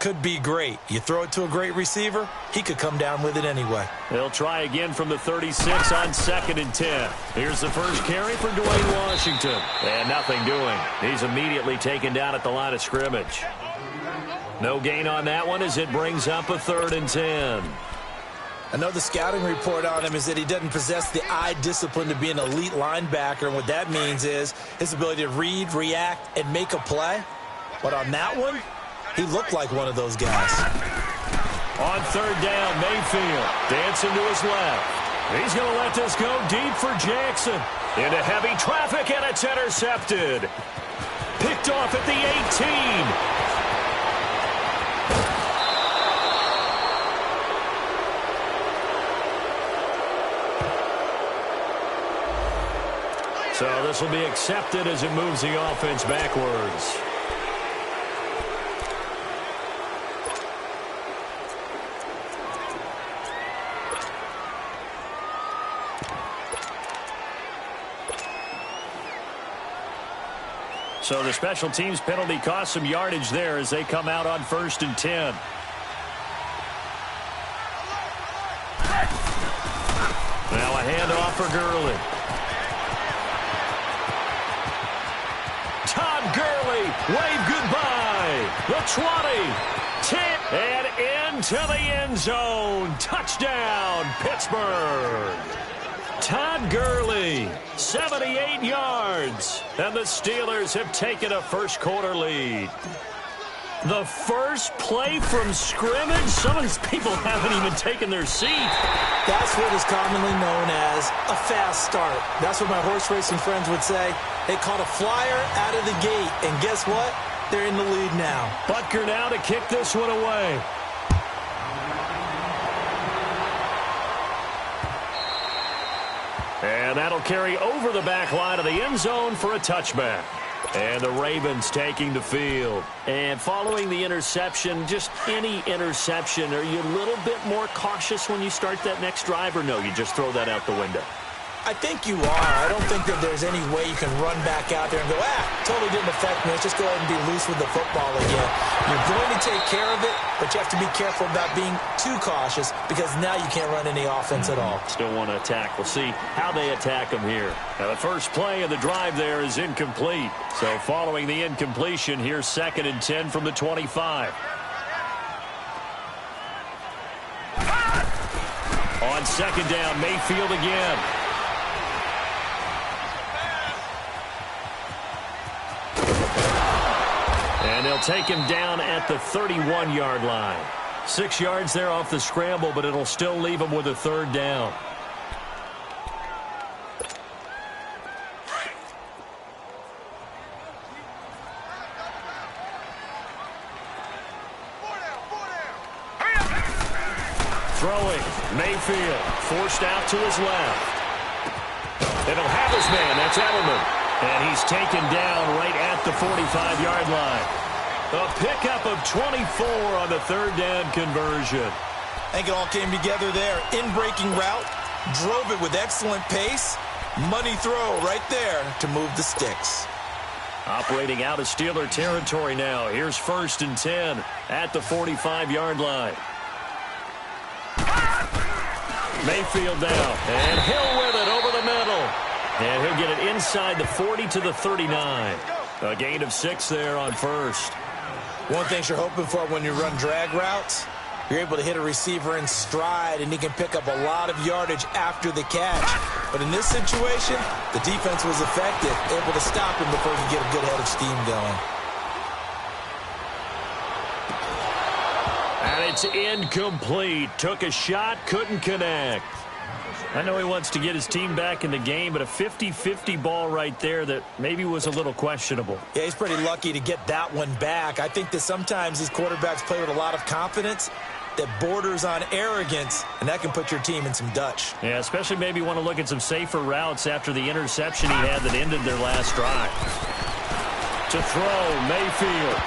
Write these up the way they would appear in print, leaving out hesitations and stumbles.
could be great. You throw it to a great receiver, he could come down with it anyway. They'll try again from the 36 on 2nd and 10. Here's the first carry for Dwayne Washington. And nothing doing. He's immediately taken down at the line of scrimmage. No gain on that one as it brings up a 3rd and 10. I know the scouting report on him is that he doesn't possess the eye discipline to be an elite linebacker, and what that means is his ability to read, react, and make a play. But on that one, he looked like one of those guys. On 3rd down, Mayfield dancing to his left. He's going to let this go deep for Jackson. Into heavy traffic, and it's intercepted. Picked off at the 18. So this will be accepted as it moves the offense backwards. So the special teams penalty cost some yardage there as they come out on 1st and 10. Now a handoff for Gurley. Wave goodbye. The 20, 10, and into the end zone. Touchdown, Pittsburgh. Todd Gurley, 78 yards. And the Steelers have taken a first-quarter lead. The first play from scrimmage? Some of these people haven't even taken their seat. That's what is commonly known as a fast start. That's what my horse racing friends would say. They caught a flyer out of the gate, and guess what? They're in the lead now. Butker now to kick this one away. And that'll carry over the back line of the end zone for a touchback. And the Ravens taking the field. And following the interception, just any interception, are you a little bit more cautious when you start that next drive, or no, you just throw that out the window? I think you are. I don't think that there's any way you can run back out there and go, totally didn't affect me. Let's just go ahead and be loose with the football again. You're going to take care of it, but you have to be careful about being too cautious because now you can't run any offense at all. Still want to attack. We'll see how they attack them here. Now, the first play of the drive there is incomplete. So following the incompletion, here's 2nd and 10 from the 25. On 2nd down, Mayfield again. And they'll take him down at the 31-yard line. 6 yards there off the scramble, but it'll still leave him with a 3rd down. Throwing, Mayfield forced out to his left. And he'll have his man, that's Edelman. And he's taken down right at the 45-yard line. A pickup of 24 on the 3rd down conversion. I think it all came together there. In-breaking route, drove it with excellent pace. Money throw right there to move the sticks. Operating out of Steeler territory now. Here's 1st and 10 at the 45-yard line. Mayfield down. And Hill with it over the middle. And he'll get it inside the 40 to the 39. A gain of 6 there on 1st. One thing you're hoping for when you run drag routes, you're able to hit a receiver in stride, and he can pick up a lot of yardage after the catch. But in this situation, the defense was effective, able to stop him before he could get a good head of steam going. And it's incomplete. Took a shot, couldn't connect. I know he wants to get his team back in the game, but a 50-50 ball right there that maybe was a little questionable. Yeah, he's pretty lucky to get that one back. I think that sometimes these quarterbacks play with a lot of confidence that borders on arrogance, and that can put your team in some Dutch. Yeah, especially maybe want to look at some safer routes after the interception he had that ended their last drive. To throw, Mayfield.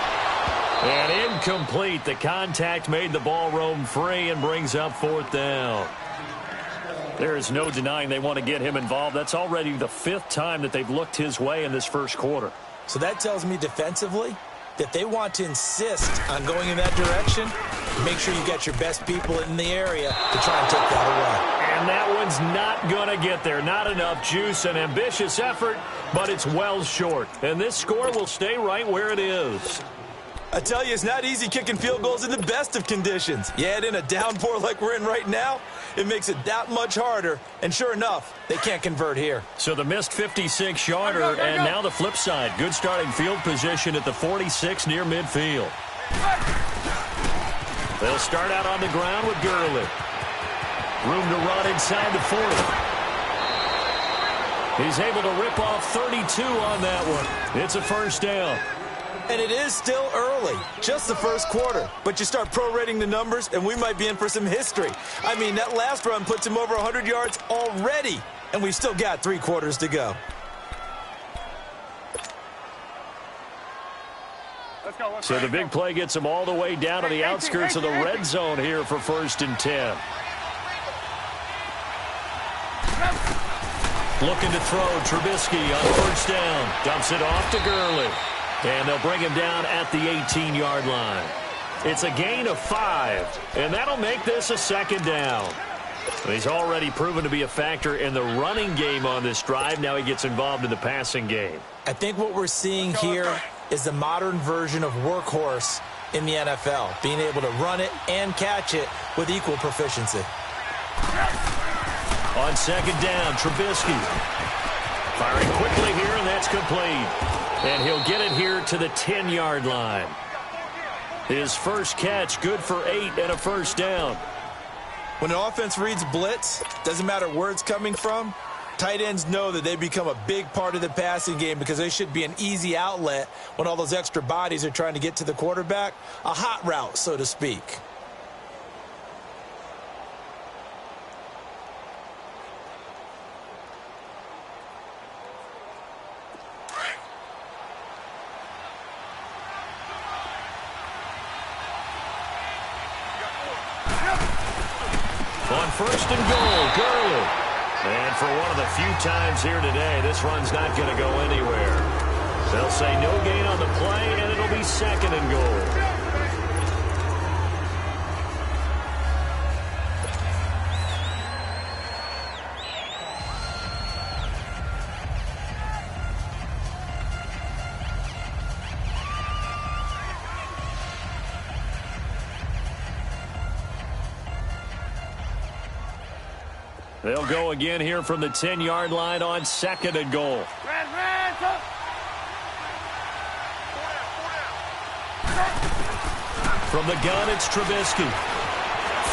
And incomplete. The contact made the ball roam free and brings up 4th down. There is no denying they want to get him involved. That's already the 5th time that they've looked his way in this first quarter. So that tells me defensively, that they want to insist on going in that direction. Make sure you get your best people in the area to try and take that away. And that one's not going to get there. Not enough juice. An ambitious effort, but it's well short. And this score will stay right where it is. I tell you, it's not easy kicking field goals in the best of conditions. You add in a downpour like we're in right now, it makes it that much harder. And sure enough, they can't convert here. So the missed 56-yarder, and now the flip side. Good starting field position at the 46 near midfield. They'll start out on the ground with Gurley. Room to run inside the 40. He's able to rip off 32 on that one. It's a first down. And it is still early, just the first quarter. But you start prorating the numbers, and we might be in for some history. I mean, that last run puts him over 100 yards already, and we've still got 3 quarters to go. So the big play gets him all the way down to the outskirts of the red zone here for 1st and 10. Looking to throw, Trubisky on 1st down. Dumps it off to Gurley. And they'll bring him down at the 18-yard line. It's a gain of 5, and that'll make this a 2nd down. He's already proven to be a factor in the running game on this drive. Now he gets involved in the passing game. I think what we're seeing here is the modern version of workhorse in the NFL, being able to run it and catch it with equal proficiency. On 2nd down, Trubisky. Firing quickly here, and that's complete. And he'll get it here to the 10-yard line. His first catch, good for 8 and a first down. When an offense reads blitz, doesn't matter where it's coming from, tight ends know that they become a big part of the passing game because they should be an easy outlet when all those extra bodies are trying to get to the quarterback. A hot route, so to speak. On 1st and goal, Gurley. And for one of the few times here today, this run's not going to go anywhere. They'll say no gain on the play, and it'll be 2nd and goal. They'll go again here from the 10-yard line on 2nd and goal. From the gun, it's Trubisky.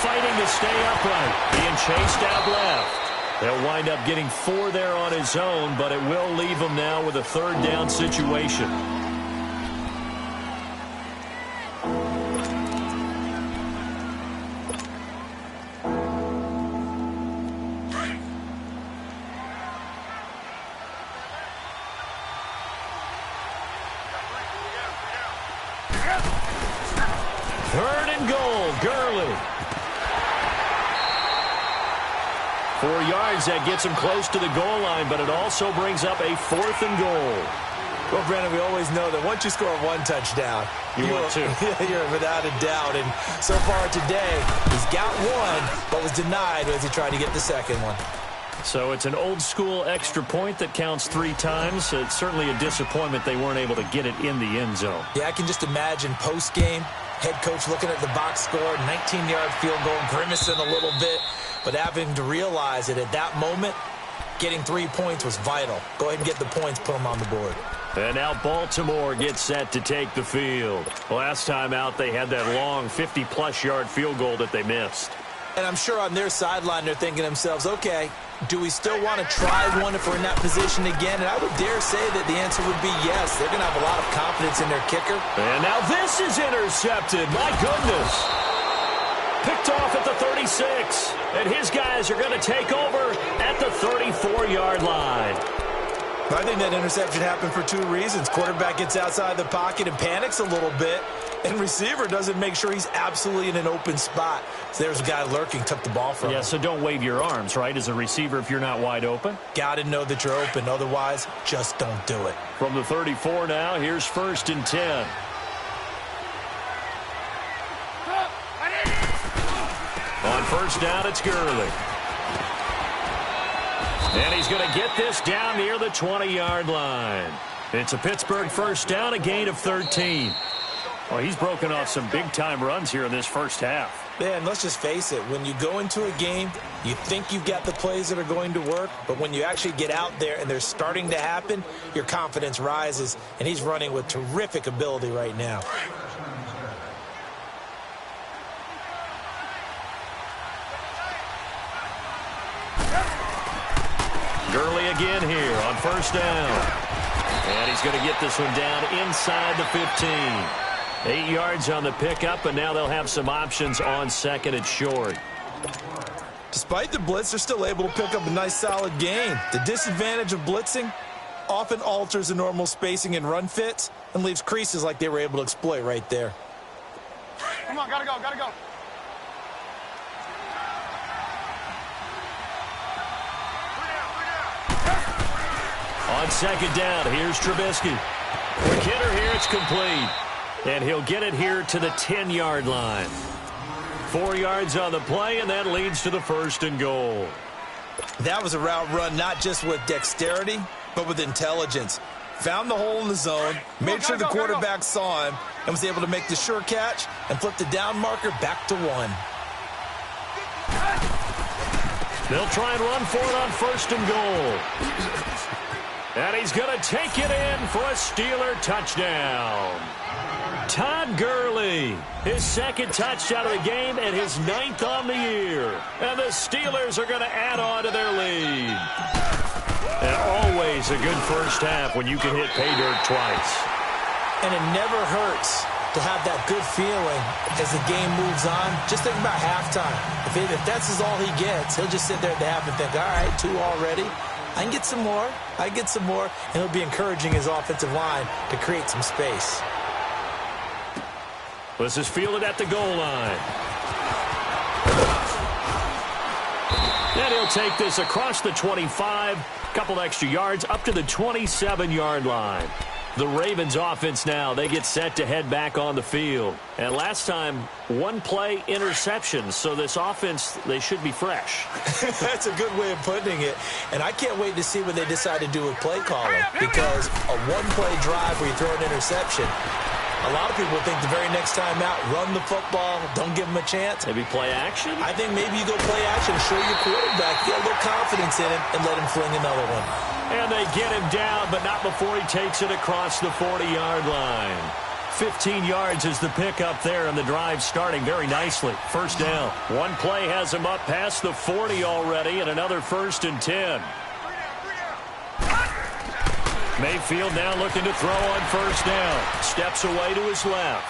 Fighting to stay upright. Being chased out left. They'll wind up getting 4 there on his own, but it will leave him now with a 3rd down situation. Gurley. 4 yards, that gets him close to the goal line, but it also brings up a 4th and goal. Well, Brandon, we always know that once you score 1 touchdown, you're without a doubt. And so far today, he's got 1, but was denied as he tried to get the 2nd one. So it's an old-school extra point that counts 3 times. It's certainly a disappointment they weren't able to get it in the end zone. Yeah, I can just imagine post-game, head coach looking at the box score, 19-yard field goal, grimacing a little bit, but having to realize that at that moment, getting 3 points was vital. Go ahead and get the points, put them on the board. And now Baltimore gets set to take the field. Last time out, they had that long 50-plus yard field goal that they missed. And I'm sure on their sideline, they're thinking to themselves, okay, do we still want to try one if we're in that position again? And I would dare say that the answer would be yes. They're going to have a lot of confidence in their kicker. And now this is intercepted. My goodness. Picked off at the 36. And his guys are going to take over at the 34-yard line. I think that interception happened for 2 reasons. Quarterback gets outside the pocket and panics a little bit. And receiver doesn't make sure he's absolutely in an open spot. So there's a guy lurking, took the ball from him. Yeah, so don't wave your arms, right, as a receiver if you're not wide open? Got to know that you're open. Otherwise, just don't do it. From the 34 now, here's 1st and 10. On first down, it's Gurley. And he's going to get this down near the 20-yard line. It's a Pittsburgh first down, a gain of 13. Oh, he's broken off some big-time runs here in this first half. Yeah, and let's just face it. When you go into a game, you think you've got the plays that are going to work, but when you actually get out there and they're starting to happen, your confidence rises, and he's running with terrific ability right now. Gurley again here on first down. And he's going to get this one down inside the 15. 8 yards on the pickup, and now they'll have some options on second and short. Despite the blitz, they're still able to pick up a nice, solid gain. The disadvantage of blitzing often alters the normal spacing and run fits and leaves creases like they were able to exploit right there. Come on, gotta go, gotta go. On second down, here's Trubisky. Quick hitter here, it's complete. And he'll get it here to the 10-yard line. 4 yards on the play, and that leads to the first and goal. That was a route run not just with dexterity, but with intelligence. Found the hole in the zone, made sure the quarterback saw him, and was able to make the sure catch and flip the down marker back to 1. They'll try and run for it on first and goal. And he's going to take it in for a Steeler touchdown. Todd Gurley, his second touchdown of the game and his 9th on the year. And the Steelers are going to add on to their lead. And always a good first half when you can hit pay dirt twice. And it never hurts to have that good feeling as the game moves on. Just think about halftime. If that's all he gets, he'll just sit there at the half and think, all right, 2 already. I can get some more. I can get some more. And he'll be encouraging his offensive line to create some space. This is fielded at the goal line. And he'll take this across the 25, couple extra yards, up to the 27-yard line. The Ravens offense now, they get set to head back on the field. And last time, 1 play interception, so this offense, they should be fresh. That's a good way of putting it. And I can't wait to see what they decide to do with play calling, because a 1-play drive where you throw an interception, a lot of people think the very next time out, run the football, don't give him a chance. Maybe play action? I think maybe you go play action, show your quarterback, get a little confidence in him, and let him fling another one. And they get him down, but not before he takes it across the 40-yard line. 15 yards is the pickup there, and the drive starting very nicely. First down. 1 play has him up past the 40 already, and another 1st and 10. Mayfield now looking to throw on first down. Steps away to his left.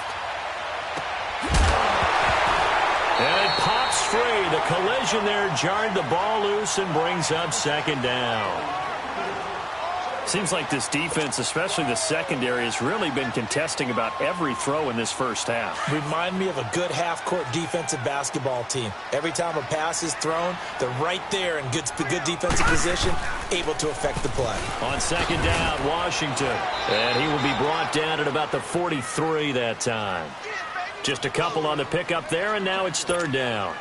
And it pops free. The collision there jarred the ball loose and brings up second down. Seems like this defense, especially the secondary, has really been contesting about every throw in this first half. Remind me of a good half-court defensive basketball team. Every time a pass is thrown, they're right there in good defensive position, able to affect the play. On second down, Washington. And he will be brought down at about the 43 that time. Just a couple on the pickup there, and now it's third down.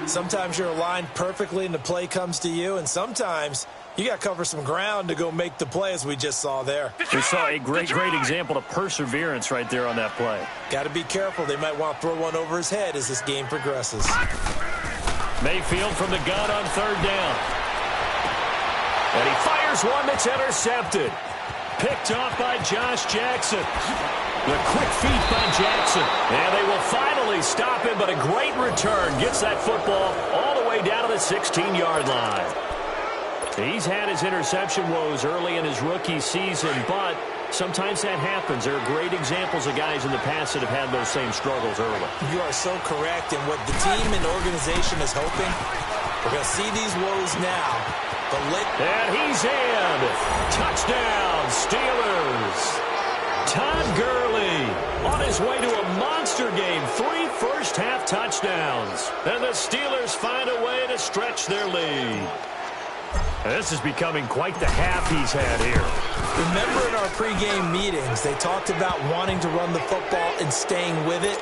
Sometimes you're aligned perfectly and the play comes to you, and sometimes you got to cover some ground to go make the play, as we just saw there. We saw a great example of perseverance right there on that play. Got to be careful. They might want to throw one over his head as this game progresses. Mayfield from the gun on third down. And he fires one that's intercepted. Picked off by Josh Jackson. The quick feet by Jackson. And they will finally stop him, but a great return. Gets that football all the way down to the 16-yard line. He's had his interception woes early in his rookie season, but sometimes that happens. There are great examples of guys in the past that have had those same struggles early. You are so correct. And what the team and organization is hoping, we're going to see these woes now. And he's in. Touchdown, Steelers. Todd Gurley on his way to a monster game. 3 first-half touchdowns. And the Steelers find a way to stretch their lead. And this is becoming quite the half he's had here. Remember in our pregame meetings, they talked about wanting to run the football and staying with it.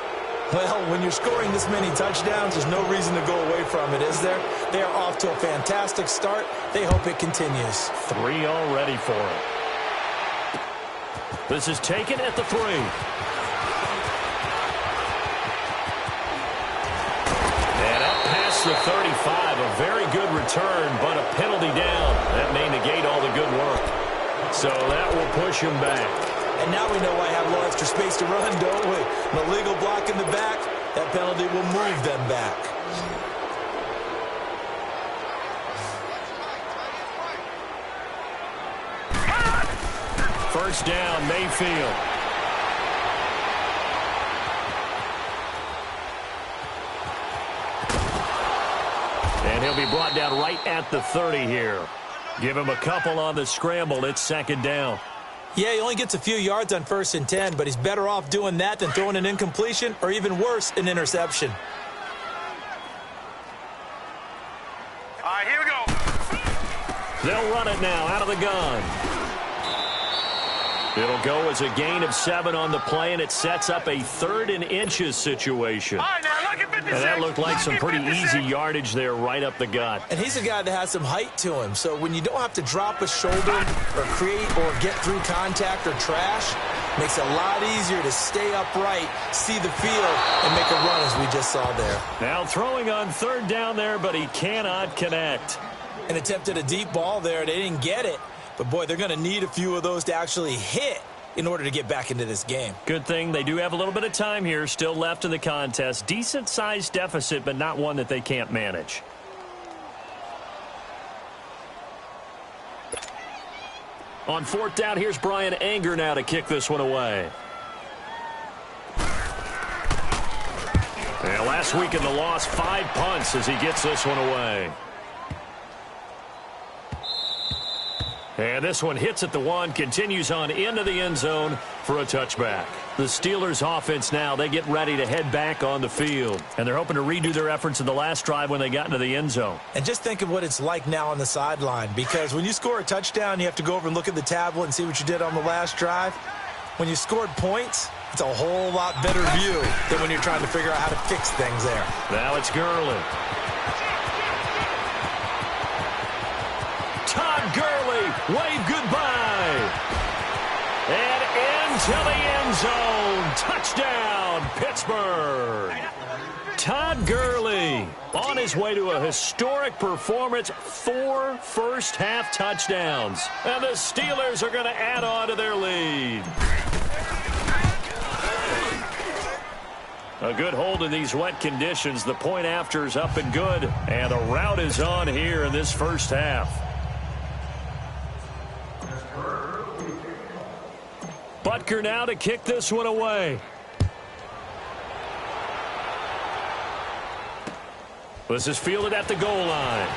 Well, when you're scoring this many touchdowns, there's no reason to go away from it, is there? They are off to a fantastic start. They hope it continues. 3 already for him. This is taken at the 3. And up past the 35. A very good return, but a penalty down. That may negate all the good work. So that will push him back. And now we know why I have a little extra space to run, don't we? An illegal block in the back. That penalty will move them back. First down, Mayfield. And he'll be brought down right at the 30 here. Give him a couple on the scramble. It's second down. Yeah, he only gets a few yards on 1st and 10, but he's better off doing that than throwing an incompletion or even worse, an interception. All right, here we go. They'll run it now out of the gun. It'll go as a gain of 7 on the play, and it sets up a 3rd and inches situation. All right, now look at 56. And that looked like some pretty easy yardage there right up the gut. And he's a guy that has some height to him, so when you don't have to drop a shoulder or create or get through contact or trash, makes it a lot easier to stay upright, see the field, and make a run as we just saw there. Now throwing on 3rd down there, but he cannot connect. And attempted a deep ball there. They didn't get it. But, boy, they're going to need a few of those to actually hit in order to get back into this game. Good thing they do have a little bit of time here still left in the contest. Decent-sized deficit, but not one that they can't manage. On 4th down, here's Brian Anger now to kick this one away. And last week in the loss, 5 punts as he gets this one away. And this one hits at the 1, continues on into the end zone for a touchback. The Steelers offense now, they get ready to head back on the field. And they're hoping to redo their efforts in the last drive when they got into the end zone. And just think of what it's like now on the sideline, because when you score a touchdown, you have to go over and look at the tablet and see what you did on the last drive. When you scored points, it's a whole lot better view than when you're trying to figure out how to fix things there. Now it's Gurley. Todd Gurley, wave goodbye. And into the end zone. Touchdown, Pittsburgh. Todd Gurley on his way to a historic performance, 4 first-half touchdowns. And the Steelers are going to add on to their lead. A good hold in these wet conditions. The point after is up and good. And the route is on here in this first half. Butker now to kick this one away. This is fielded at the goal line.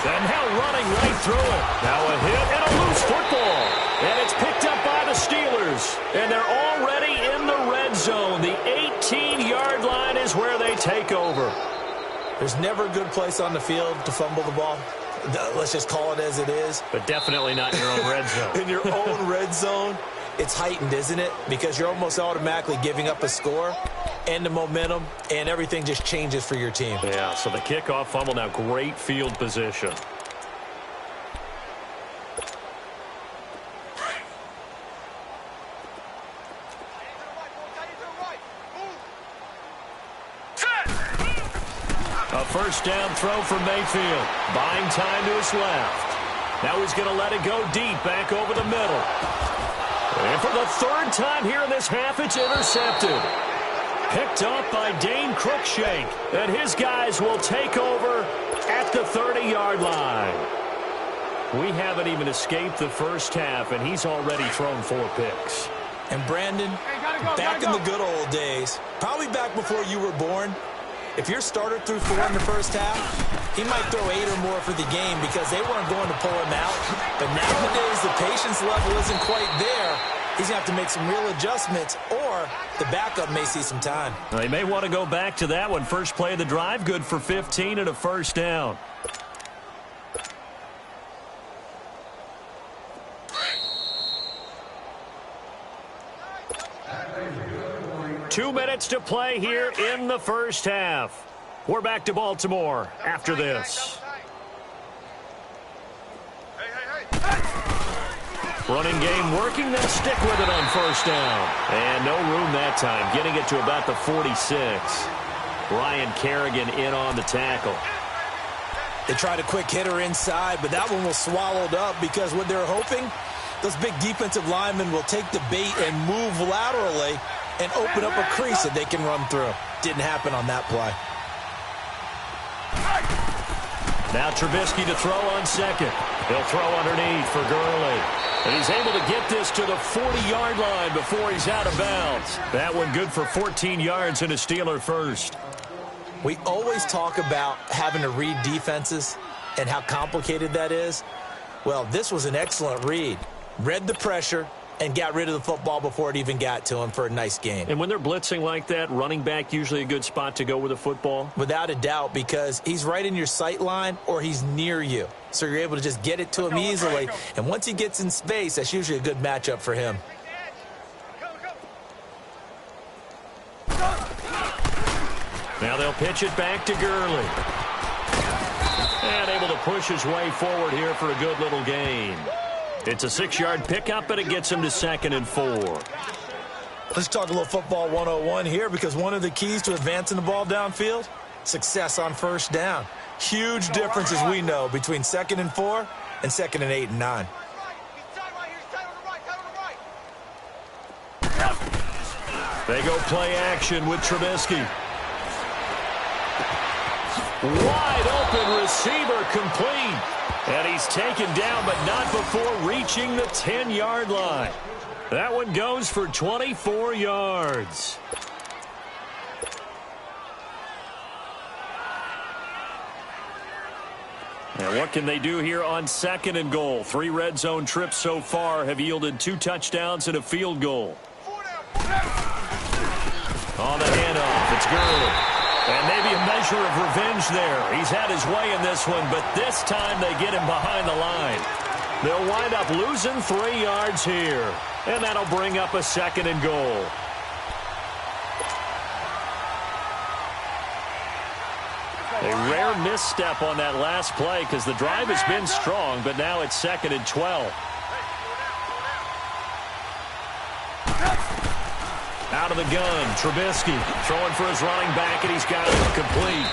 And now running right through it. Now a hit and a loose football. And it's picked up by the Steelers. And they're already in the red zone. The 18-yard line is where they take over. There's never a good place on the field to fumble the ball. Let's just call it as it is. But definitely not in your own red zone. In your own red zone, it's heightened, isn't it? Because you're almost automatically giving up a score and the momentum, and everything just changes for your team. Yeah, so the kickoff fumble, now great field position. A first down throw for Mayfield. Buying time to his left. Now he's going to let it go deep, back over the middle. And for the 3rd time here in this half, it's intercepted. Picked up by Dane Cruikshank. And his guys will take over at the 30-yard line. We haven't even escaped the first half, and he's already thrown 4 picks. And Brandon, back in the good old days, probably back before you were born, if your starter threw 4 in the first half, he might throw 8 or more for the game because they weren't going to pull him out. But nowadays, the patience level isn't quite there. He's going to have to make some real adjustments, or the backup may see some time. They may want to go back to that one. First play of the drive, good for 15 and a first down. 2 minutes to play here in the first half. We're back to Baltimore after this. Running game working, then stick with it on first down. And no room that time, getting it to about the 46. Ryan Kerrigan in on the tackle. They tried a quick hitter inside, but that one was swallowed up because what they're hoping, those big defensive linemen will take the bait and move laterally and open up a crease that they can run through. Didn't happen on that play. Now Trubisky to throw on second. He'll throw underneath for Gurley. And he's able to get this to the 40-yard line before he's out of bounds. That one good for 14 yards and a Steeler first. We always talk about having to read defenses and how complicated that is. Well, this was an excellent read. Read the pressure and got rid of the football before it even got to him for a nice gain. And when they're blitzing like that, running back usually a good spot to go with the football? Without a doubt, because he's right in your sight line or he's near you. So you're able to just get it to him easily. And once he gets in space, that's usually a good matchup for him. Now they'll pitch it back to Gurley. And able to push his way forward here for a good little gain. It's a 6-yard pickup, but it gets him to 2nd and 4. Let's talk a little football 101 here, because one of the keys to advancing the ball downfield, success on first down. Huge difference, as we know, between 2nd and 4 and 2nd and 8 and 9. They go play action with Trubisky. Wide open receiver complete. And he's taken down, but not before reaching the 10-yard line. That one goes for 24 yards. And what can they do here on 2nd and goal? 3 red zone trips so far have yielded 2 touchdowns and a field goal. On the handoff, it's Gurley. And maybe a measure of revenge there. He's had his way in this one, but this time they get him behind the line. They'll wind up losing 3 yards here. And that'll bring up a 2nd and goal. A rare misstep on that last play because the drive has been strong, but now it's 2nd and 12. Out of the gun, Trubisky throwing for his running back, and he's got it complete.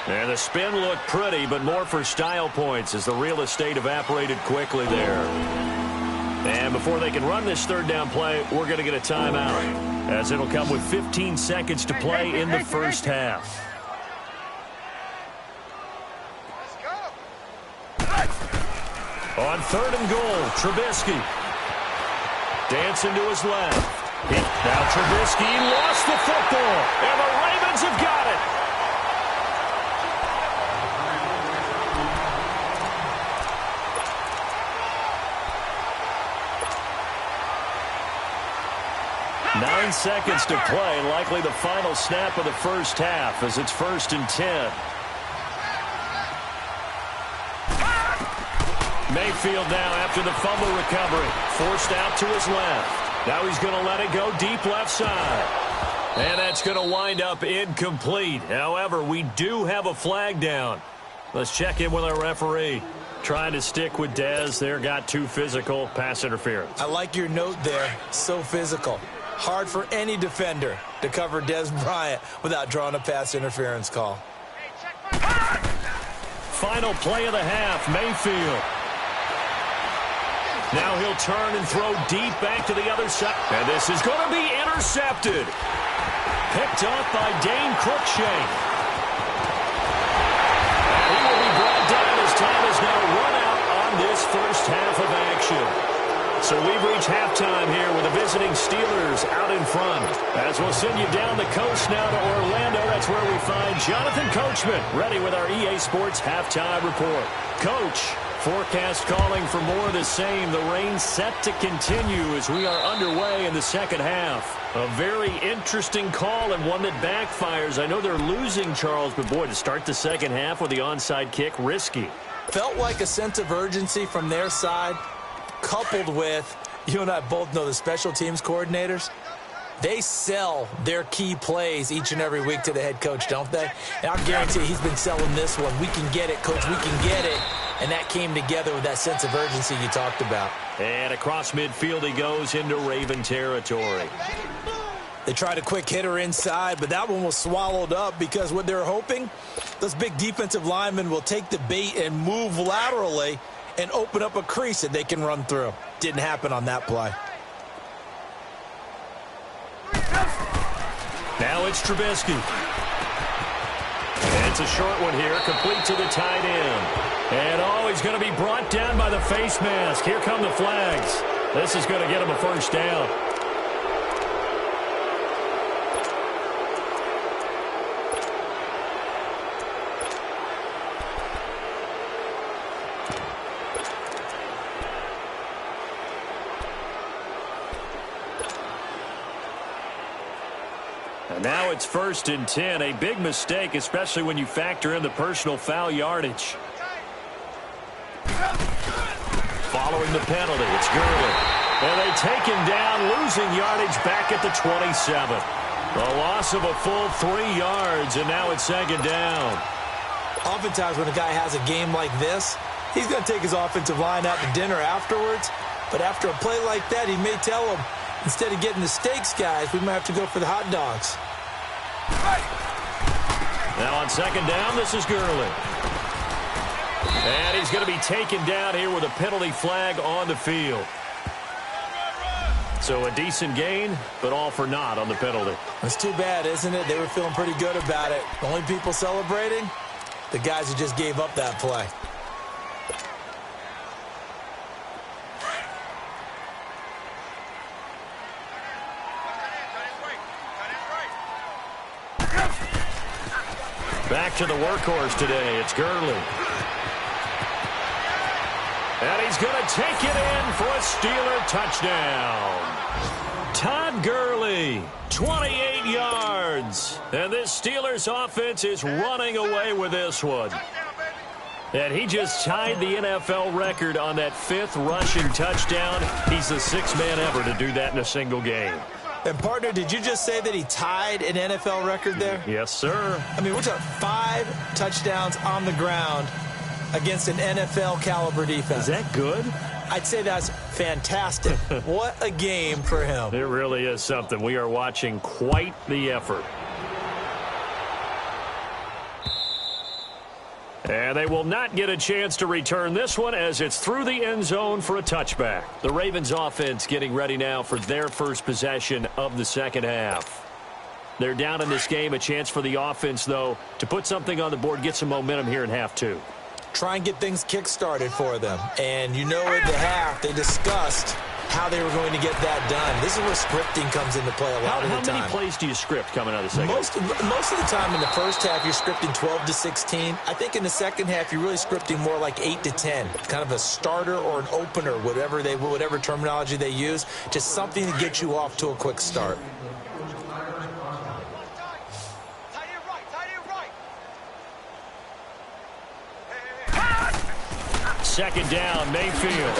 And the spin looked pretty, but more for style points as the real estate evaporated quickly there. And before they can run this 3rd down play, we're going to get a timeout, as it'll come with 15 seconds to play in the first half. On 3rd and goal, Trubisky dancing to his left. Now Trubisky lost the football, and the Ravens have got it. Nine seconds to play, likely the final snap of the first half as it's 1st and 10. Mayfield now after the fumble recovery, forced out to his left. Now he's going to let it go deep left side. And that's going to wind up incomplete. However, we do have a flag down. Let's check in with our referee. Trying to stick with Dez there, got too physical, pass interference. I like your note there, so physical. Hard for any defender to cover Dez Bryant without drawing a pass interference call. Final play of the half, Mayfield. Now he'll turn and throw deep back to the other side. And this is going to be intercepted. Picked off by Dane Cruikshank. And he will be brought down as time is now run out on this first half of action. So we've reached halftime here with the visiting Steelers out in front. As we'll send you down the coast now to Orlando, that's where we find Jonathan Coachman ready with our EA Sports halftime report. Coach, forecast calling for more of the same. The rain set to continue as we are underway in the second half. A very interesting call and one that backfires. I know they're losing, Charles, but boy, to start the second half with the onside kick, risky. Felt like a sense of urgency from their side, coupled with, you and I both know the special teams coordinators. They sell their key plays each and every week to the head coach, don't they? And I'll guarantee he's been selling this one. We can get it, coach. We can get it. And that came together with that sense of urgency you talked about. And across midfield he goes into Raven territory. They tried a quick hitter inside, but that one was swallowed up because what they're hoping, those big defensive linemen will take the bait and move laterally and open up a crease that they can run through. Didn't happen on that play. Now it's Trubisky. And it's a short one here, complete to the tight end. And he's going to be brought down by the face mask. Here come the flags. This is going to get him a first down. And now it's 1st and 10. A big mistake, especially when you factor in the personal foul yardage. Following the penalty, it's Gurley. And they take him down, losing yardage back at the 27. A loss of a full 3 yards, and now it's 2nd down. Oftentimes when a guy has a game like this, he's going to take his offensive line out to dinner afterwards. But after a play like that, he may tell them, instead of getting the steaks, guys, we might have to go for the hot dogs. Now on 2nd down, this is Gurley. And he's going to be taken down here with a penalty flag on the field. So a decent gain, but all for naught on the penalty. It's too bad, isn't it? They were feeling pretty good about it. The only people celebrating, the guys who just gave up that play. Back to the workhorse today. It's Gurley. And he's going to take it in for a Steeler touchdown. Todd Gurley, 28 yards. And this Steelers offense is running away with this one. And he just tied the NFL record on that 5th rushing touchdown. He's the 6th man ever to do that in a single game. And, partner, did you just say that he tied an NFL record there? Yes, sir. I mean, we're talking 5 touchdowns on the ground against an NFL-caliber defense. Is that good? I'd say that's fantastic. What a game for him. It really is something. We are watching quite the effort. And they will not get a chance to return this one as it's through the end zone for a touchback. The Ravens offense getting ready now for their first possession of the second half. They're down in this game. A chance for the offense, though, to put something on the board, get some momentum here in half 2. Try and get things kick-started for them. And you know at the half they discussed how they were going to get that done. This is where scripting comes into play a lot of the time. How many plays do you script coming out of the second half? Most of the time in the first half, you're scripting 12 to 16. I think in the second half, you're really scripting more like 8 to 10. Kind of a starter or an opener, whatever terminology they use. Just something to get you off to a quick start. Second down, Mayfield.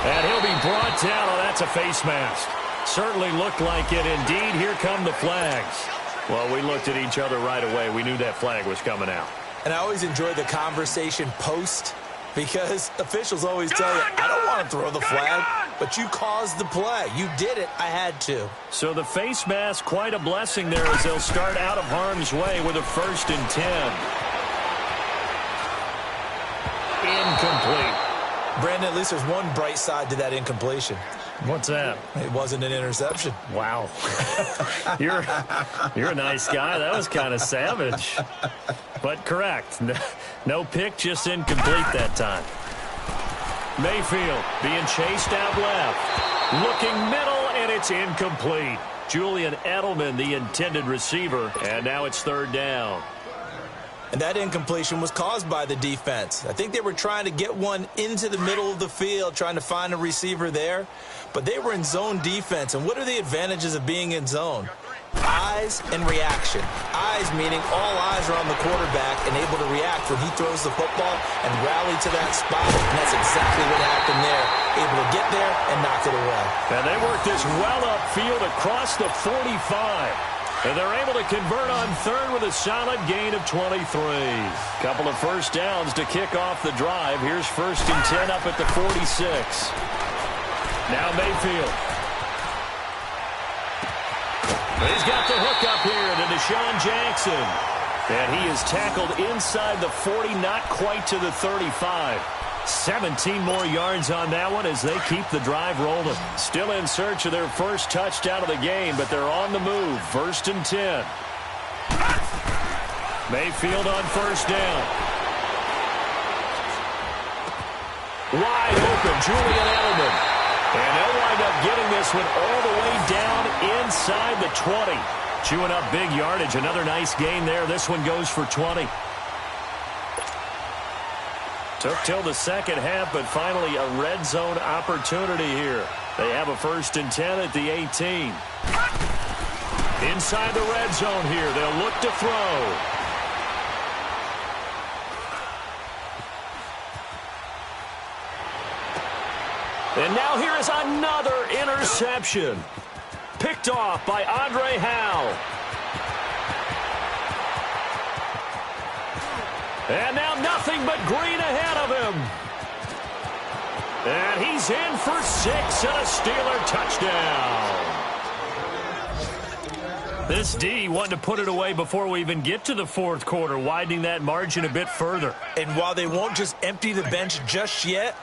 And he'll be brought down. Oh, that's a face mask. Certainly looked like it. Indeed, here come the flags. Well, we looked at each other right away. We knew that flag was coming out. And I always enjoy the conversation post because officials always tell you, I don't want to throw the flag, but you caused the play. You did it. I had to. So the face mask, quite a blessing there as they'll start out of harm's way with a 1st and 10. Incomplete. Brandon, at least there's one bright side to that incompletion. What's that? It wasn't an interception. Wow. You're a nice guy. That was kind of savage. But correct. No pick, just incomplete that time. Mayfield being chased out left. Looking middle, and it's incomplete. Julian Edelman, the intended receiver. And now it's 3rd down. And that incompletion was caused by the defense. I think they were trying to get one into the middle of the field, trying to find a receiver there. But they were in zone defense. And what are the advantages of being in zone? Eyes and reaction. Eyes meaning all eyes are on the quarterback and able to react when he throws the football and rally to that spot. And that's exactly what happened there. Able to get there and knock it away. And they work this well upfield across the 45. And they're able to convert on third with a solid gain of 23. Couple of first downs to kick off the drive. Here's 1st and 10 up at the 46. Now Mayfield. He's got the hook up here to Deshaun Jackson. And he is tackled inside the 40, not quite to the 35. 17 more yards on that one as they keep the drive rolling. Still in search of their first touchdown of the game, but they're on the move. 1st and 10. Mayfield on 1st down. Wide open, Julian Edelman. And they'll wind up getting this one all the way down inside the 20. Chewing up big yardage. Another nice gain there. This one goes for 20. Took till the second half, but finally a red zone opportunity here. They have a 1st and 10 at the 18. Inside the red zone here. They'll look to throw. And now here is another interception. Picked off by Andre Howell. And now nothing but green ahead of him. And he's in for 6 and a Steeler touchdown. This D wanted to put it away before we even get to the 4th quarter, widening that margin a bit further. And while they won't just empty the bench just yet,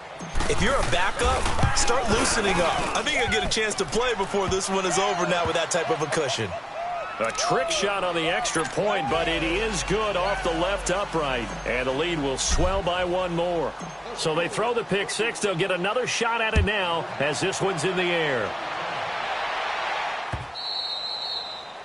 if you're a backup, start loosening up. I think you'll get a chance to play before this one is over now with that type of a cushion. A trick shot on the extra point, but it is good off the left upright. And the lead will swell by 1 more. So they throw the pick 6. They'll get another shot at it now as this one's in the air.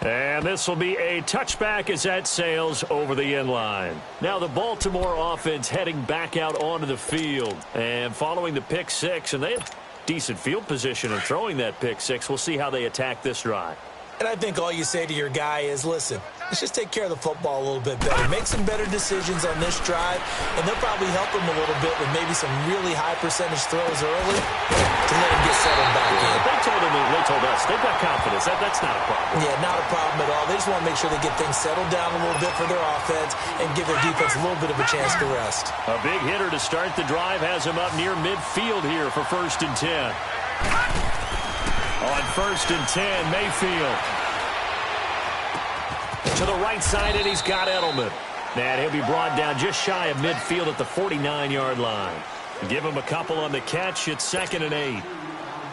And this will be a touchback as that sails over the end line. Now the Baltimore offense heading back out onto the field. And following the pick 6, and they have decent field position in throwing that pick 6. We'll see how they attack this drive. And I think all you say to your guy is, listen, let's just take care of the football a little bit better. Make some better decisions on this drive, and they'll probably help him a little bit with maybe some really high percentage throws early to let him get settled back in. They told us they've got confidence. That's not a problem. Yeah, not a problem at all. They just want to make sure they get things settled down a little bit for their offense and give their defense a little bit of a chance to rest. A big hitter to start the drive has him up near midfield here for 1st and 10. On 1st and 10, Mayfield. To the right side, and he's got Edelman. And he'll be brought down just shy of midfield at the 49-yard line. Give him a couple on the catch. It's 2nd and 8.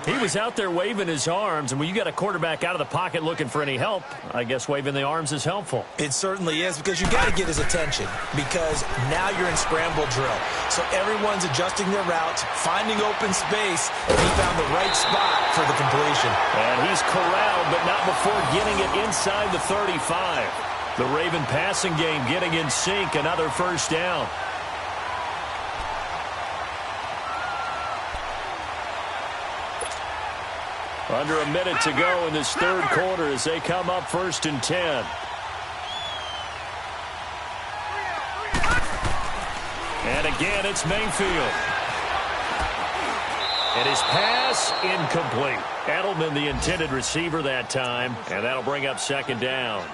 He was out there waving his arms, and when you got a quarterback out of the pocket looking for any help, I guess waving the arms is helpful. It certainly is, because you got to get his attention, because now you're in scramble drill. So everyone's adjusting their routes, finding open space, and he found the right spot for the completion. And he's corralled, but not before getting it inside the 35. The Raven passing game getting in sync, another 1st down. Under a minute to go in this 3rd quarter as they come up 1st and 10. And again, it's Mayfield. And his pass incomplete. Edelman, the intended receiver that time, and that'll bring up 2nd down.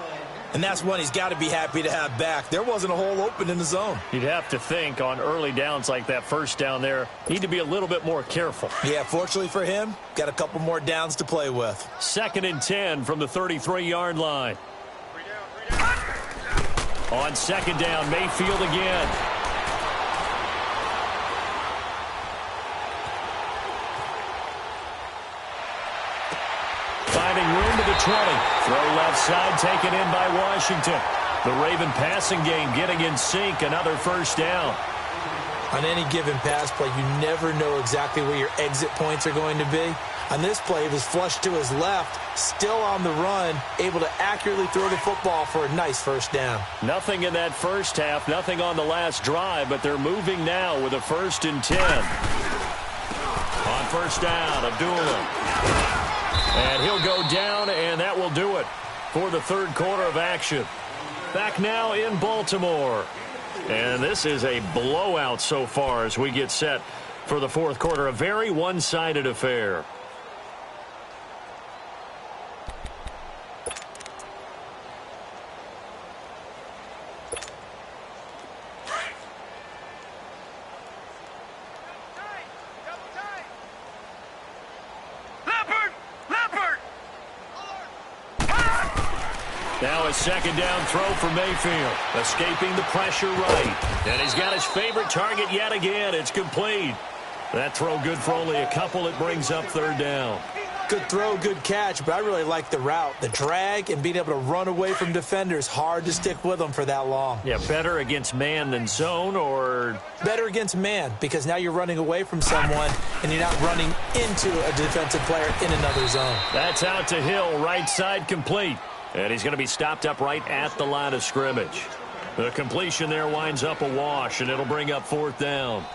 And that's one he's got to be happy to have back. There wasn't a hole open in the zone. You'd have to think on early downs like that 1st down there, need to be a little bit more careful. Yeah, fortunately for him, got a couple more downs to play with. 2nd and 10 from the 33-yard line. On 2nd down, Mayfield again. Finding room to the 20. Throw left side taken in by Washington. The Raven passing game getting in sync. Another 1st down. On any given pass play, you never know exactly where your exit points are going to be. On this play, it was flushed to his left, still on the run, able to accurately throw the football for a nice 1st down. Nothing in that 1st half, nothing on the last drive, but they're moving now with a 1st and 10. On 1st down, Abdullah. And he'll go down, and that will do it. for the third quarter of action. Back now in Baltimore. And this is a blowout so far as we get set for the fourth quarter. A very one-sided affair. Now a second down throw for Mayfield. Escaping the pressure right. And he's got his favorite target yet again. It's complete. That throw good for only a couple. It brings up third down. Good throw, good catch, but I really like the route. The drag and being able to run away from defenders. Hard to stick with them for that long. Yeah, better against man than zone, or? Better against man, because now you're running away from someone and you're not running into a defensive player in another zone. That's out to Hill, right side complete. And he's going to be stopped up right at the line of scrimmage. The completion there winds up a wash, and it'll bring up fourth down.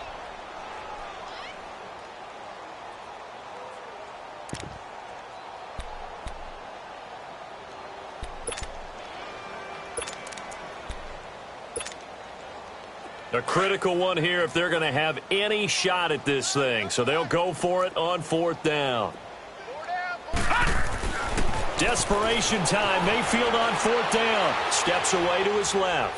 A critical one here if they're going to have any shot at this thing. So they'll go for it on fourth down. Desperation time. Mayfield on fourth down. Steps away to his left.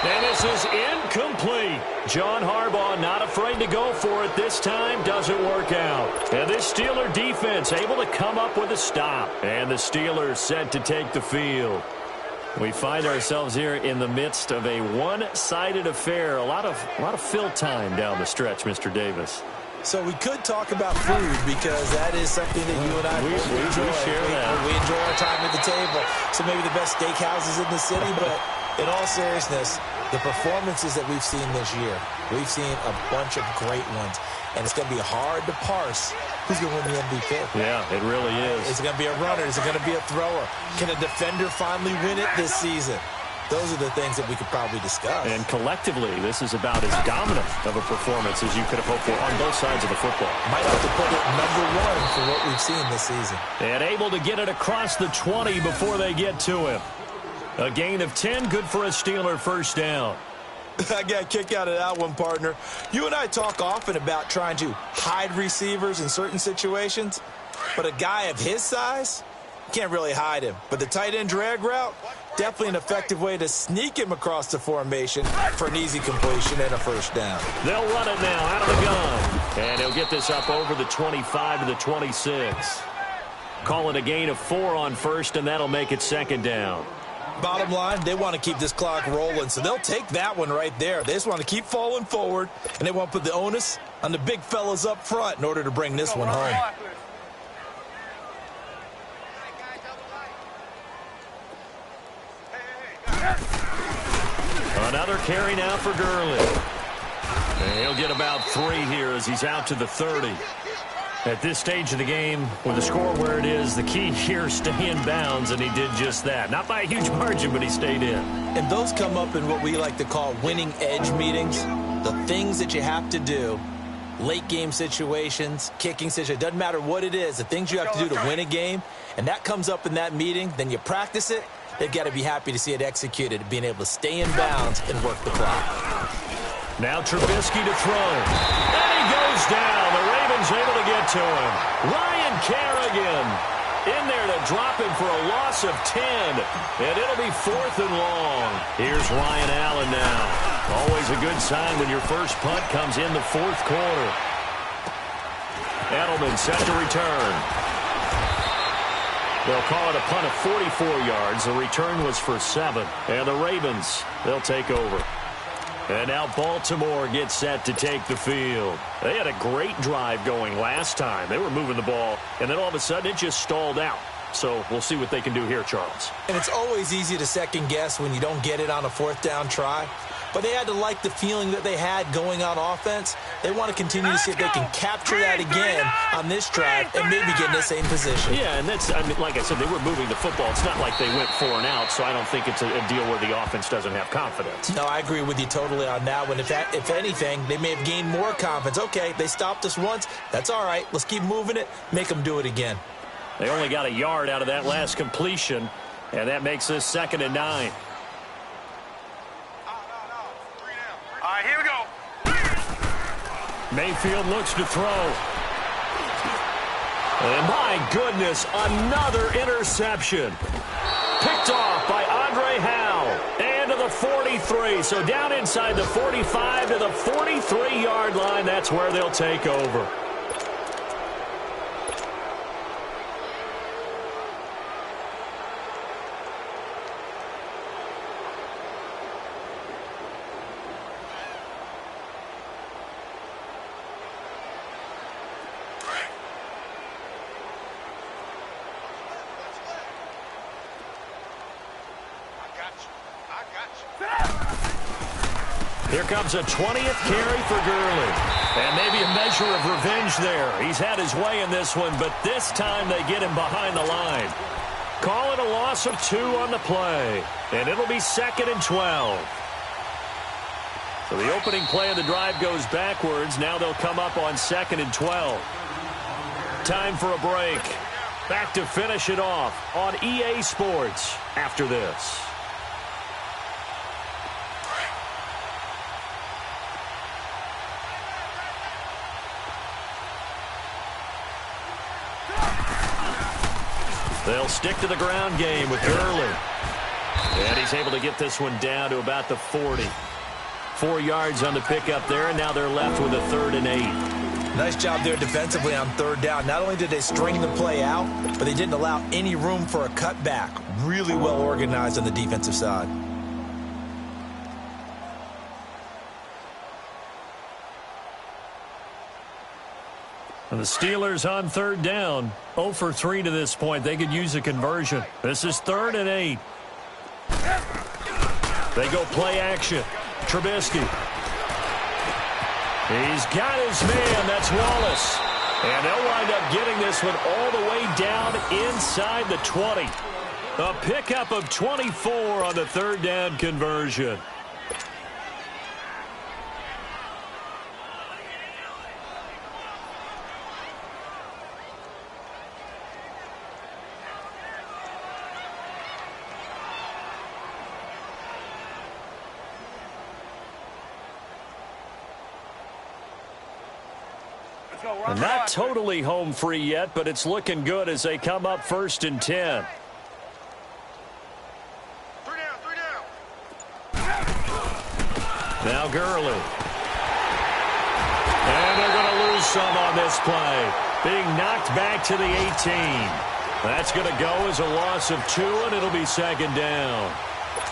And this is incomplete. John Harbaugh not afraid to go for it this time. Doesn't work out. And this Steeler defense able to come up with a stop. And the Steelers set to take the field. We find ourselves here in the midst of a one-sided affair. A lot of fill time down the stretch, Mr. Davis. So we could talk about food, because that is something that you and I we enjoy. Share that. We enjoy our time at the table. So maybe the best steakhouses in the city, but in all seriousness, the performances that we've seen this year, we've seen a bunch of great ones, and it's going to be hard to parse who's going to win the MVP. Yeah, it really is. Is it going to be a runner? Is it going to be a thrower? Can a defender finally win it this season? Those are the things that we could probably discuss. And collectively, this is about as dominant of a performance as you could have hoped for on both sides of the football. Might have to put it number one for what we've seen this season. And able to get it across the 20 before they get to him. A gain of 10, good for a Steeler first down. I got a kick out of that one, partner. You and I talk often about trying to hide receivers in certain situations, but a guy of his size, can't really hide him. But the tight end drag route, definitely an effective way to sneak him across the formation for an easy completion and a first down. They'll run it now out of the gun. And he'll get this up over the 25 to the 26. Call it a gain of 4 on first, and that'll make it second down. Bottom line, they want to keep this clock rolling, so they'll take that one right there. They just want to keep falling forward, and they want to put the onus on the big fellas up front in order to bring this one home. Another carry now for Gurley. And he'll get about 3 here as he's out to the 30. At this stage of the game, with the score where it is, the key here, stay in bounds, and he did just that. Not by a huge margin, but he stayed in. And those come up in what we like to call winning edge meetings. The things that you have to do, late game situations, kicking situations, doesn't matter what it is, the things you have to do to win a game, and that comes up in that meeting, then you practice it. They've got to be happy to see it executed, being able to stay in bounds and work the clock. Now Trubisky to throw. And he goes down. The Ravens able to get to him. Ryan Kerrigan in there to drop him for a loss of 10. And it'll be 4th and long. Here's Ryan Allen now. Always a good sign when your first punt comes in the fourth quarter. Edelman set to return. They'll call it a punt of 44 yards. The return was for 7. And the Ravens, they'll take over. And now Baltimore gets set to take the field. They had a great drive going last time. They were moving the ball, and then all of a sudden it just stalled out. So we'll see what they can do here, Charles. And it's always easy to second guess when you don't get it on a 4th down try. but they had to like the feeling that they had going on offense. They want to continue to see if they can capture that again on this drive and maybe get in the same position. Yeah, and that's, I mean, like I said, they were moving the football. It's not like they went 4 and out, so I don't think it's a deal where the offense doesn't have confidence. No, I agree with you totally on that one. If anything, they may have gained more confidence. Okay, they stopped us once. That's all right. Let's keep moving it, make them do it again. They only got a yard out of that last completion, and that makes this 2nd and 9. All right, here we go. Mayfield looks to throw. And my goodness, another interception. Picked off by Andre Howell. And to the 43. So down inside the 45 to the 43-yard line. That's where they'll take over. Here comes a 20th carry for Gurley. And maybe a measure of revenge there. He's had his way in this one, but this time they get him behind the line. Call it a loss of 2 on the play. And it'll be 2nd and 12. So the opening play of the drive goes backwards. Now they'll come up on 2nd and 12. Time for a break. Back to finish it off on EA Sports after this. They'll stick to the ground game with Gurley. And he's able to get this one down to about the 40. 4 yards on the pickup there, and now they're left with a 3rd and 8. Nice job there defensively on 3rd down. Not only did they string the play out, but they didn't allow any room for a cutback. Really well organized on the defensive side. And the Steelers on 3rd down. 0 for 3 to this point. They could use a conversion. This is 3rd and 8. They go play action. Trubisky. He's got his man. That's Wallace. And they'll wind up getting this one all the way down inside the 20. A pickup of 24 on the 3rd down conversion. And not totally home free yet, but it's looking good as they come up 1st and 10. 3 down. Now Gurley. And they're going to lose some on this play. Being knocked back to the 18. That's going to go as a loss of 2, and it'll be 2nd down.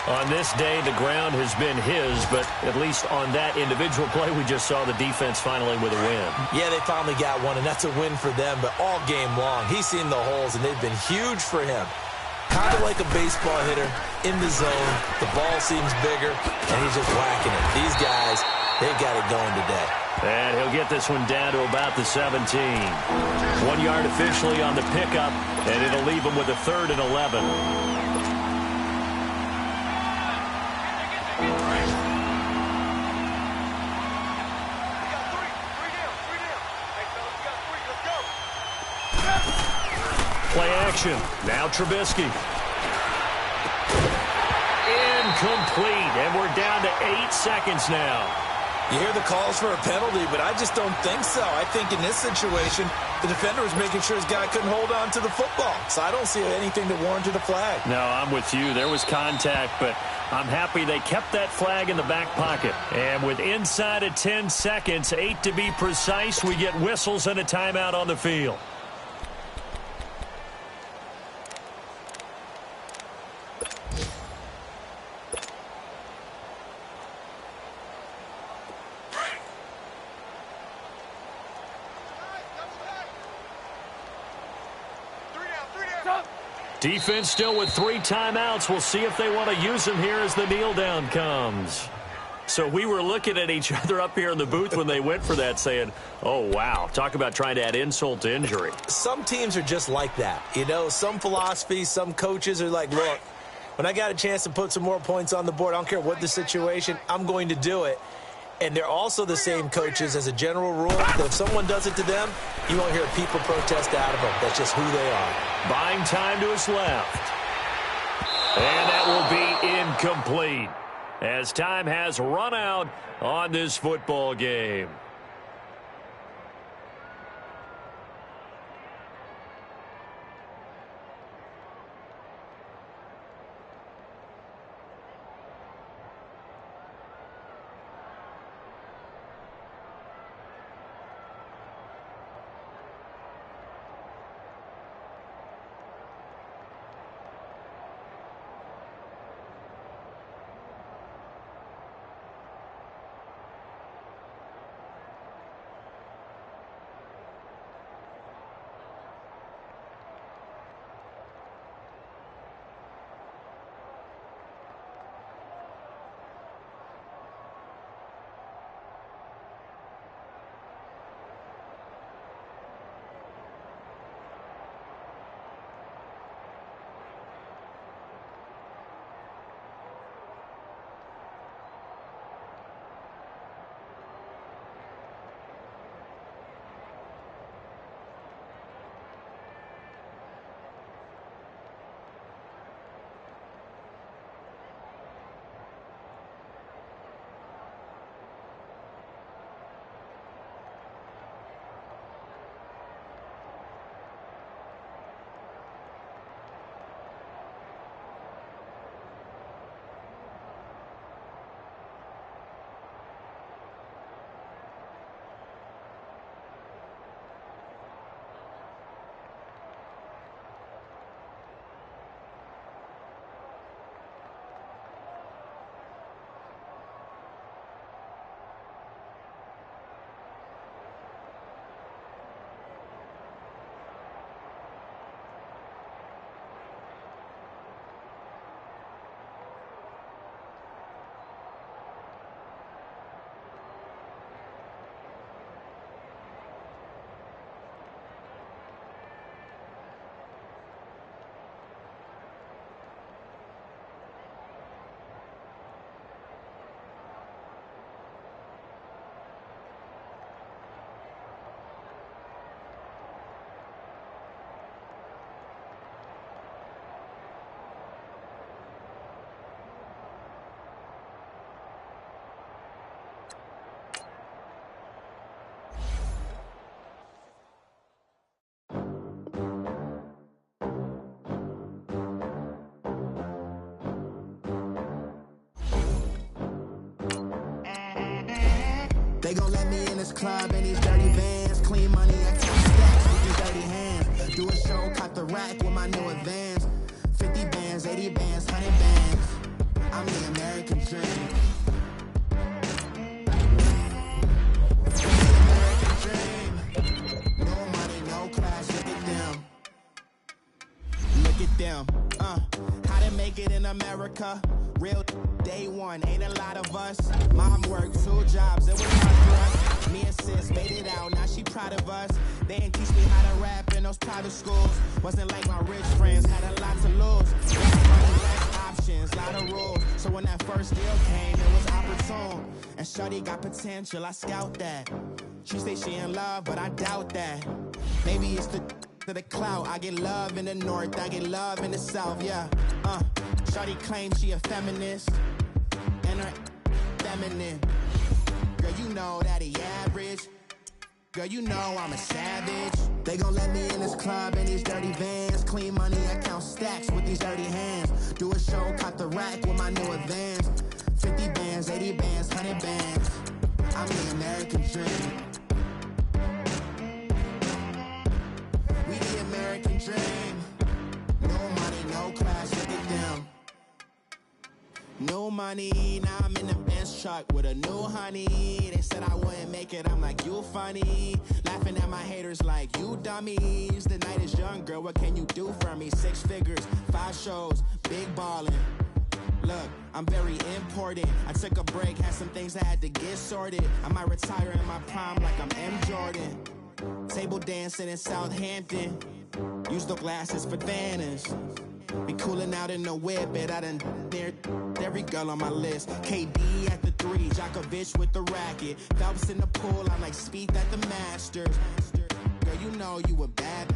On this day, the ground has been his, but at least on that individual play, we just saw the defense finally with a win. Yeah, they finally got one, and that's a win for them, but all game long, he's seen the holes, and they've been huge for him. Kind of like a baseball hitter in the zone. The ball seems bigger, and he's just whacking it. These guys, they've got it going today. And he'll get this one down to about the 17. 1 yard officially on the pickup, and it'll leave him with a 3rd and 11. Play action. Now Trubisky. Incomplete. And we're down to 8 seconds now. You hear the calls for a penalty, but I just don't think so. I think in this situation, the defender was making sure his guy couldn't hold on to the football. So I don't see anything that warranted a flag. No, I'm with you. There was contact, but I'm happy they kept that flag in the back pocket. And with inside of 10 seconds, 8 to be precise, we get whistles and a timeout on the field. Defense still with 3 timeouts. We'll see if they want to use them here as the kneel down comes. So we were looking at each other up here in the booth when they went for that saying, oh, wow, talk about trying to add insult to injury. Some teams are just like that. You know, some philosophies, some coaches are like, look, when I got a chance to put some more points on the board, I don't care what the situation, I'm going to do it. And they're also the same coaches as a general rule that if someone does it to them, you won't hear a people protest out of them. That's just who they are. Buying time to his left. And that will be incomplete as time has run out on this football game. They gon' let me in this club in these dirty vans. Clean money, I count stacks with these dirty hands. Do a show, cop the rack with my new advance. 50 bands, 80 bands, 100 bands. I'm the American dream. The American dream. No money, no class, look at them. Look at them, how to make it in America. Real day one, ain't a lot of us. Mom worked 2 jobs, it was hard for us. Me and sis made it out, now she proud of us. They ain't teach me how to rap in those private schools. Wasn't like my rich friends, had a lot to lose. Less options, lot of rules. So when that first deal came, it was opportune. And shorty got potential, I scout that. She say she in love, but I doubt that. Maybe it's to the clout. I get love in the north, I get love in the south, yeah. Shawty claims she a feminist, and her feminine. Girl, you know that he average. Girl, you know I'm a savage. They gon' let me in this club in these dirty vans. Clean money, I count stacks with these dirty hands. Do a show, cop the rack with my new advance. 50 bands, 80 bands, 100 bands. I'm the American dream. We the American dream. No money, no class, look at them. No money, now I'm in the Benz truck with a new honey. They said I wouldn't make it, I'm like, you funny. Laughing at my haters like, you dummies. The night is young, girl, what can you do for me? 6 figures, 5 shows, big ballin'. Look, I'm very important. I took a break, had some things I had to get sorted. I might retire in my prime like I'm M. Jordan. Table dancing in Southampton. Use the glasses for Vanish. Be cooling out in the whip, but I done near every girl on my list. KD at the 3, Djokovic with the racket. Phelps in the pool, I'm like Speed at the Masters. Girl, you know you a bad.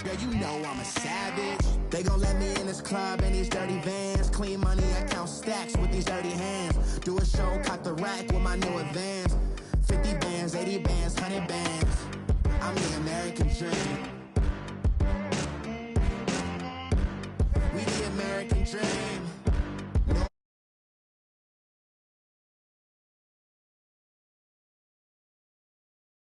Girl, you know I'm a savage. They gon' let me in this club in these dirty vans. Clean money, I count stacks with these dirty hands. Do a show, caught the rack with my new advance. 50 bands, 80 bands, 100 bands. I'm the American dream.